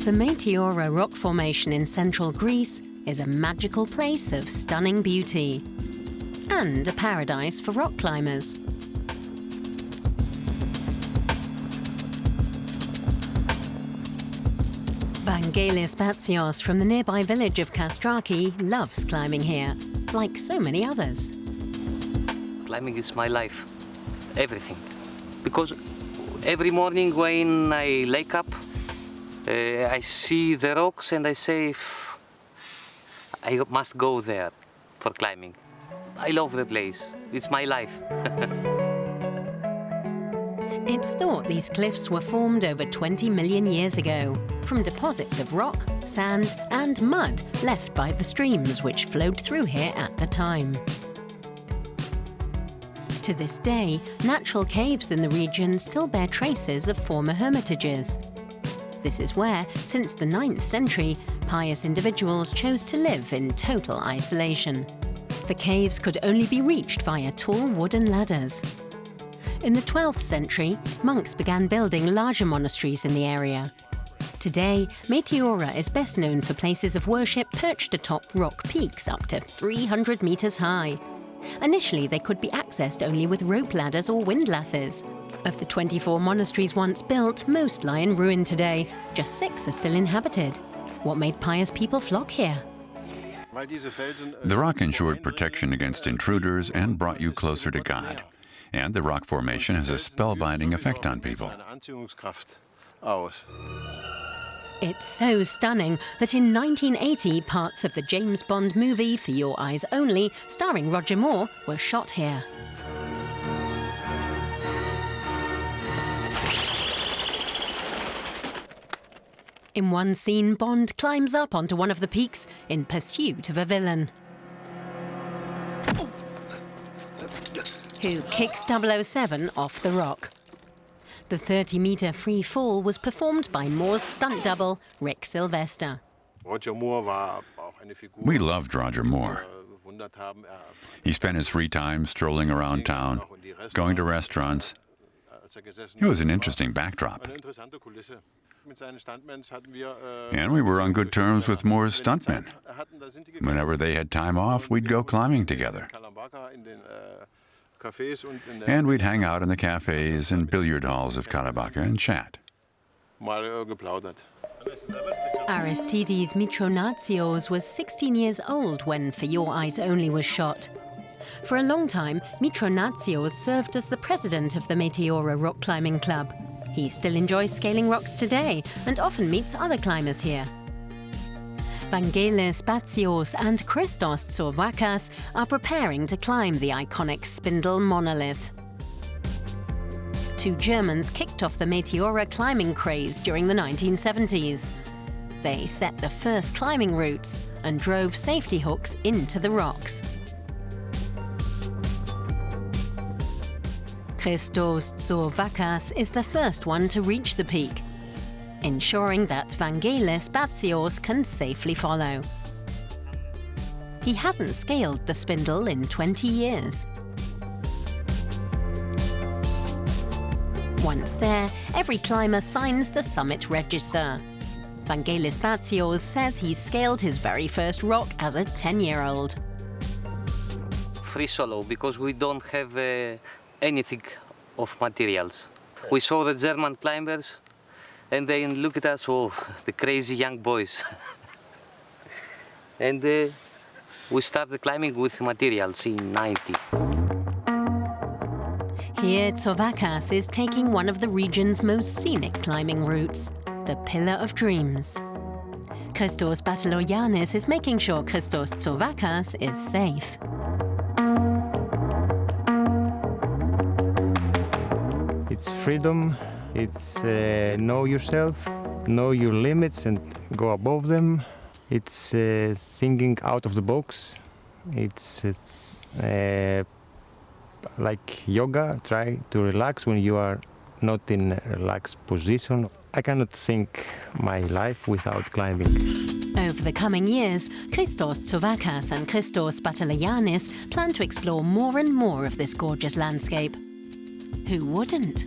The Meteora rock formation in central Greece is a magical place of stunning beauty and a paradise for rock climbers. Vangelis Batsios from the nearby village of Kastraki loves climbing here, like so many others. Climbing is my life, everything. Because every morning when I wake up, I see the rocks and I say, I must go there for climbing. I love the place. It's my life. It's thought these cliffs were formed over 20 million years ago from deposits of rock, sand and mud left by the streams which flowed through here at the time. To this day, natural caves in the region still bear traces of former hermitages. This is where, since the 9th century, pious individuals chose to live in total isolation. The caves could only be reached via tall wooden ladders. In the 12th century, monks began building larger monasteries in the area. Today, Meteora is best known for places of worship perched atop rock peaks up to 300 meters high. Initially, they could be accessed only with rope ladders or windlasses. Of the 24 monasteries once built, most lie in ruin today. Just 6 are still inhabited. What made pious people flock here? The rock ensured protection against intruders and brought you closer to God. And the rock formation has a spellbinding effect on people. It's so stunning that in 1980, parts of the James Bond movie For Your Eyes Only, starring Roger Moore, were shot here. In one scene, Bond climbs up onto one of the peaks in pursuit of a villain, who kicks 007 off the rock. The 30-meter free fall was performed by Moore's stunt double, Rick Sylvester. We loved Roger Moore. He spent his free time strolling around town, going to restaurants. It was an interesting backdrop. And we were on good terms with Moore's stuntmen. Whenever they had time off, we'd go climbing together. And we'd hang out in the cafes and billiard halls of Karabakh and chat. Aristides Mitronatsios was 16 years old when For Your Eyes Only was shot. For a long time, Mitronatsios served as the president of the Meteora Rock Climbing Club. He still enjoys scaling rocks today and often meets other climbers here. Vangelis Batsios and Christos Tsorvakas are preparing to climb the iconic spindle monolith. 2 Germans kicked off the Meteora climbing craze during the 1970s. They set the first climbing routes and drove safety hooks into the rocks. Christos Tsorvakas is the first one to reach the peak, ensuring that Vangelis Batsios can safely follow. He hasn't scaled the spindle in 20 years. Once there, every climber signs the summit register. Vangelis Batsios says he scaled his very first rock as a 10-year-old. Free solo, because we don't have anything of materials. We saw the German climbers and they look at us, oh, the crazy young boys. And we started climbing with materials in '90. Here, Tsorvakas is taking one of the region's most scenic climbing routes, the Pillar of Dreams. Christos Batalogiannis is making sure Christos Tsorvakas is safe. It's freedom, it's know yourself, know your limits and go above them. It's thinking out of the box. It's like yoga, try to relax when you are not in a relaxed position. I cannot think my life without climbing. Over the coming years, Christos Tsorvakas and Christos Batalogiannis plan to explore more and more of this gorgeous landscape. Who wouldn't?